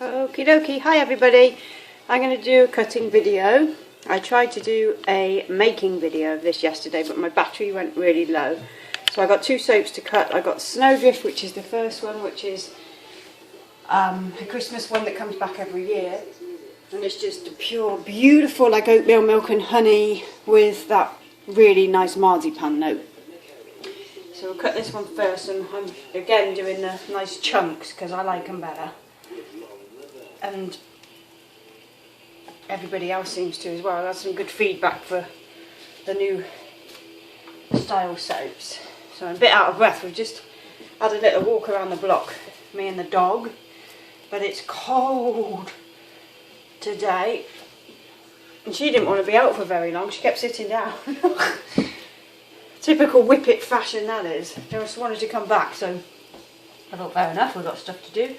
Okie dokie, hi everybody. I'm going to do a cutting video. I tried to do a making video of this yesterday, but my battery went really low. So I got two soaps to cut. I got Snowdrift, which is the first one, which is a Christmas one that comes back every year. And it's just a pure, beautiful, like oatmeal milk and honey with that really nice marzipan note. So we'll cut this one first, and I'm again doing the nice chunks because I like them better. And everybody else seems to as well. I had some good feedback for the new style soaps. So I'm a bit out of breath. We've just had a little walk around the block, me and the dog, but it's cold today, and she didn't want to be out for very long. She kept sitting down. Typical whippet fashion that is. She just wanted to come back, so I thought fair enough, we've got stuff to do.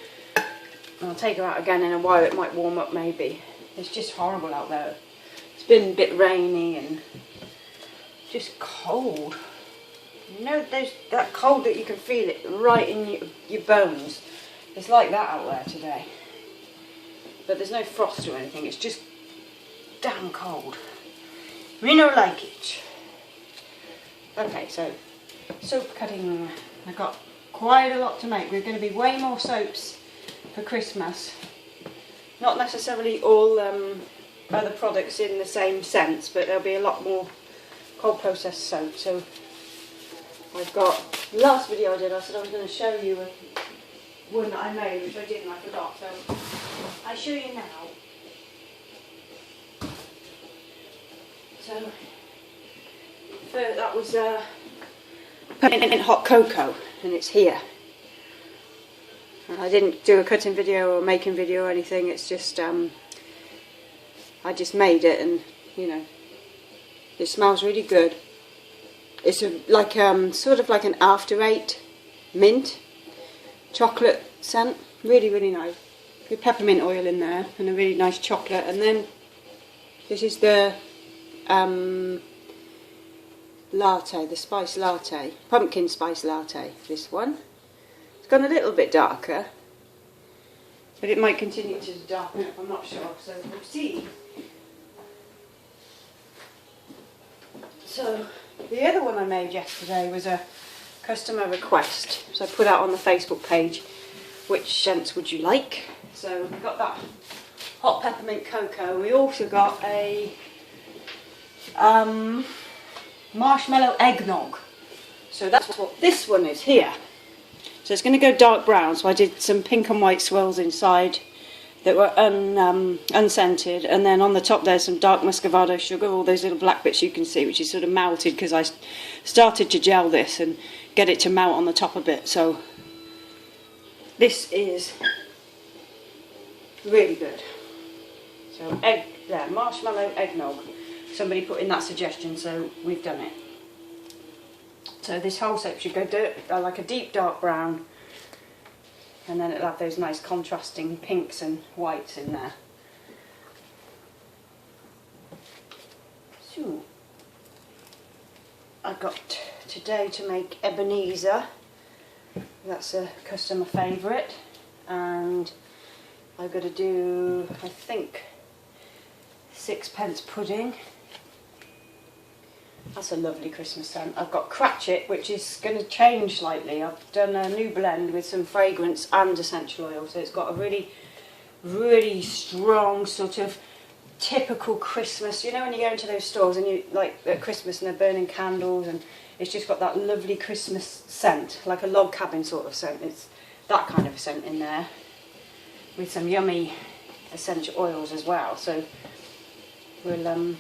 And I'll take her out again in a while. It might warm up maybe. It's just horrible out there. It's been a bit rainy and just cold. You know, there's that cold that you can feel it right in your bones. It's like that out there today. But there's no frost or anything. It's just damn cold. We don't like it. Okay, so soap cutting. I got quite a lot to make. We're going to be way more soaps for Christmas. Not necessarily all other products in the same sense, but there'll be a lot more cold processed soap. So I've got, the last video I did, I said I was going to show you one that I made, which I didn't, I forgot. So I'll show you now. So first, that was peppermint hot cocoa, and it's here. I didn't do a cutting video or making video or anything. It's just I just made it, and you know, it smells really good. It's like sort of like an after eight mint chocolate scent, really nice. Good peppermint oil in there and a really nice chocolate. And then this is the latte, the spice latte, pumpkin spice latte. This one. Gone a little bit darker, but it might continue to darken up, I'm not sure, so we'll see. So the other one I made yesterday was a customer request, so I put out on the Facebook page, which scents would you like? So we got that hot peppermint cocoa, and we also got a marshmallow eggnog. So that's what this one is here. So it's going to go dark brown, so I did some pink and white swirls inside that were unscented, and then on the top there's some dark muscovado sugar, all those little black bits you can see, which is sort of melted because I started to gel this and get it to melt on the top a bit. So this is really good. So marshmallow eggnog. Somebody put in that suggestion, so we've done it. So this whole soap should go like a deep dark brown, and then it'll have those nice contrasting pinks and whites in there. So I got today to make Ebenezer. That's a customer favourite, and I've got to do, I think, 6pence pudding. That's a lovely Christmas scent. I've got Cratchit, which is going to change slightly. I've done a new blend with some fragrance and essential oil, so it's got a really strong sort of typical Christmas. You know when you go into those stores and you like at Christmas and they're burning candles, and it's just got that lovely Christmas scent, like a log cabin sort of scent. It's that kind of scent in there, with some yummy essential oils as well. So we'll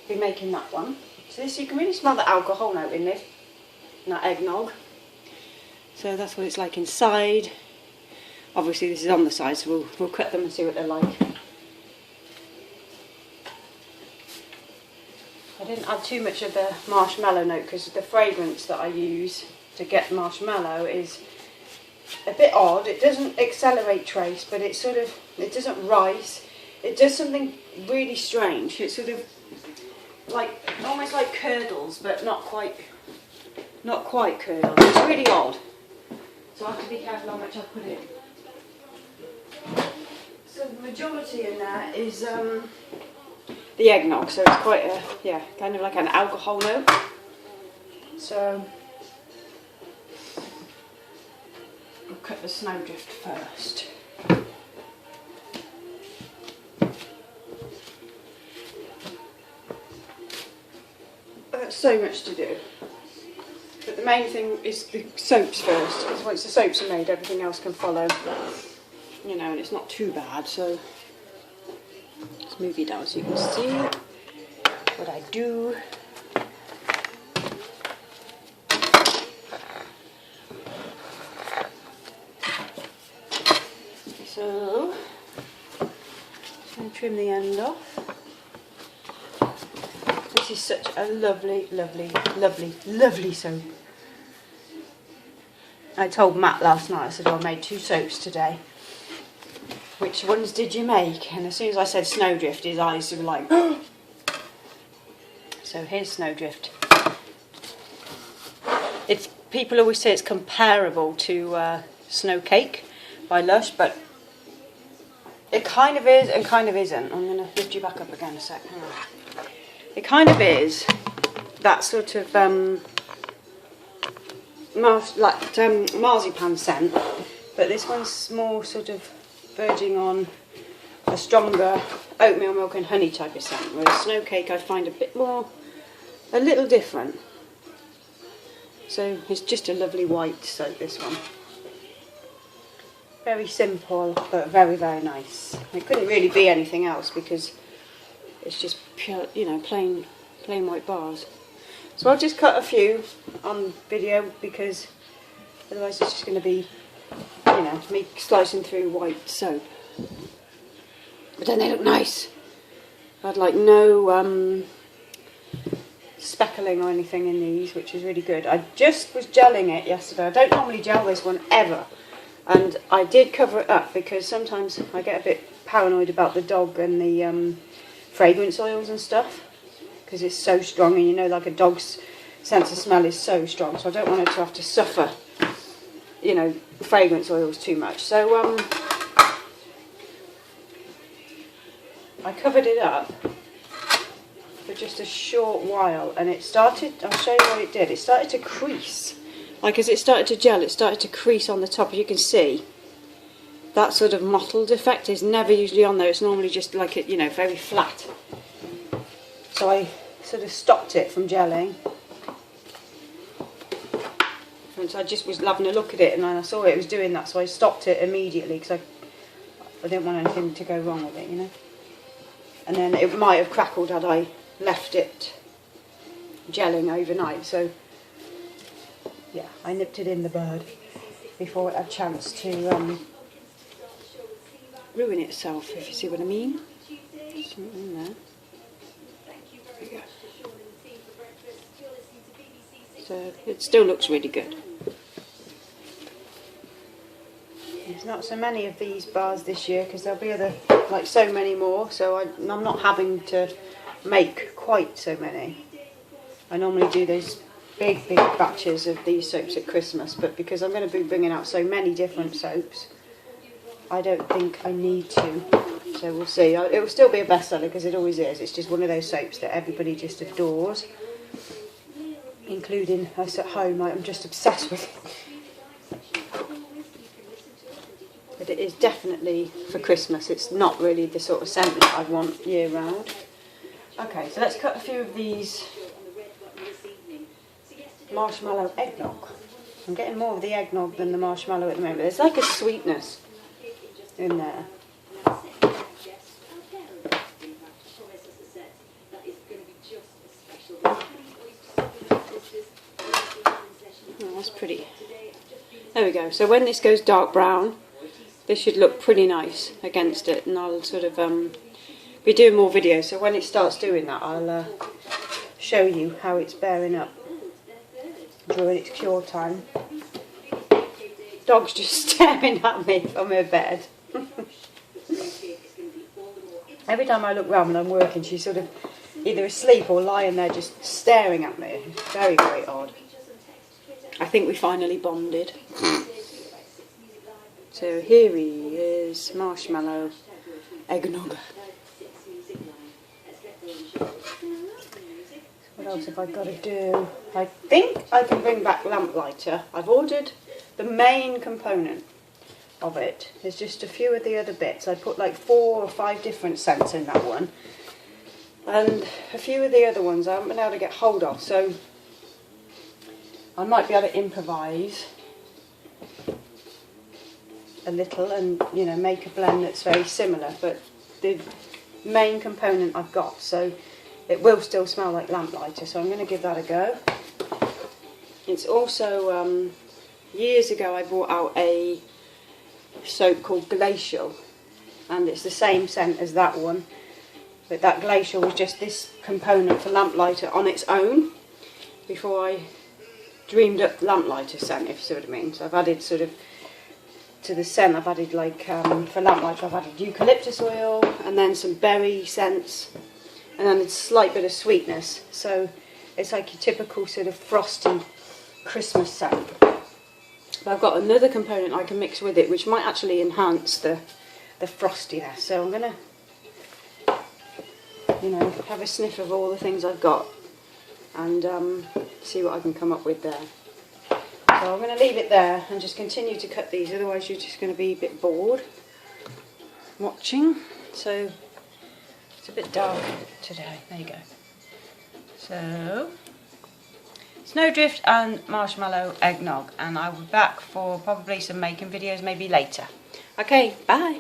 be making that one. So this, you can really smell the alcohol note in this, in that eggnog. So that's what it's like inside. Obviously this is on the side, so we'll cut them and see what they're like. I didn't add too much of the marshmallow note because the fragrance that I use to get marshmallow is a bit odd. It doesn't accelerate trace, but it doesn't rise. It does something really strange. It's sort of like almost like curdles, but not quite curdles. It's really odd. So I have to be careful how much I put in. So the majority in there is the eggnog, so it's quite a, yeah, kind of like an alcohol note. So we'll cut the Snowdrift first. So much to do, but the main thing is the soaps first, because once the soaps are made everything else can follow, you know, and it's not too bad. So let's move you down so you can see what I do. So just going to trim the end off. This is such a lovely, lovely, lovely, lovely soap. I told Matt last night, I said, oh, I made 2 soaps today. Which ones did you make? And as soon as I said Snowdrift, his eyes were like, oh! So here's Snowdrift. People always say it's comparable to Snow Cake by Lush, but it kind of is and kind of isn't. I'm going to lift you back up again a sec. Hang on. It kind of is that sort of marzipan scent, but this one's more sort of verging on a stronger oatmeal milk and honey type of scent, whereas Snow Cake I find a bit more, a little different. So it's just a lovely white soap, this one. Very simple, but very, very nice. It couldn't really be anything else because it's just pure, you know, plain white bars. So I'll just cut a few on video because otherwise it's just going to be, you know, me slicing through white soap. But then they look nice. I'd like no speckling or anything in these, which is really good. I just was gelling it yesterday. I don't normally gel this one ever. And I did cover it up because sometimes I get a bit paranoid about the dog and the fragrance oils and stuff, because it's so strong, and you know, like a dog's sense of smell is so strong, so I don't want it to have to suffer, you know, fragrance oils too much. So I covered it up for just a short while, and it started, I'll show you what it did, it started to crease, like as it started to gel, it started to crease on the top. As you can see, that sort of mottled effect is never usually on there. It's normally just like it, you know, very flat. So I sort of stopped it from gelling. And so I just was having a look at it, and then I saw it was doing that, so I stopped it immediately because I didn't want anything to go wrong with it, you know. And then it might have crackled had I left it gelling overnight. So yeah, I nipped it in the bud before it had a chance to ruin itself, if you see what I mean. Something in there. There we go. So it still looks really good. There's not so many of these bars this year because there'll be like so many more, so I'm not having to make quite so many. I normally do those big batches of these soaps at Christmas, but because I'm going to be bringing out so many different soaps, I don't think I need to, so we'll see. It will still be a bestseller because it always is. It's just one of those soaps that everybody just adores, including us at home. I'm just obsessed with it. But it is definitely for Christmas. It's not really the sort of scent that I want year round. Okay, so let's cut a few of these marshmallow eggnog. I'm getting more of the eggnog than the marshmallow at the moment. There's like a sweetness in there. Oh, that's pretty. There we go. So when this goes dark brown, this should look pretty nice against it, and I'll sort of be doing more videos. So when it starts doing that, I'll show you how it's bearing up during its cure time. Dog's just staring at me from her bed. Every time I look round when I'm working, she's sort of either asleep or lying there just staring at me. It's very, very odd. I think we finally bonded. So here he is, Marshmallow, Eggnog. What else have I got to do? I think I can bring back Lamplighter. I've ordered the main component of it. There's just a few of the other bits. I put like 4 or 5 different scents in that one. And a few of the other ones I haven't been able to get hold of. So I might be able to improvise a little and, you know, make a blend that's very similar, but the main component I've got, so it will still smell like Lamplighter, so I'm going to give that a go. It's also, years ago I brought out a soap called Glacial, and it's the same scent as that one, but that Glacial was just this component for Lamplighter on its own before I dreamed up Lamplighter scent, if you see what I mean. So I've added sort of to the scent, I've added like, for Lamplighter I've added eucalyptus oil and then some berry scents and then a slight bit of sweetness. So it's like your typical sort of frosty Christmas scent. But I've got another component I can mix with it which might actually enhance the frostiness. So I'm going to, you know, have a sniff of all the things I've got and see what I can come up with there. So I'm going to leave it there and just continue to cut these, otherwise you're just going to be a bit bored watching. So it's a bit dark today. There you go. So Snowdrift and Marshmallow Eggnog, and I'll be back for probably some making videos maybe later. Okay, bye.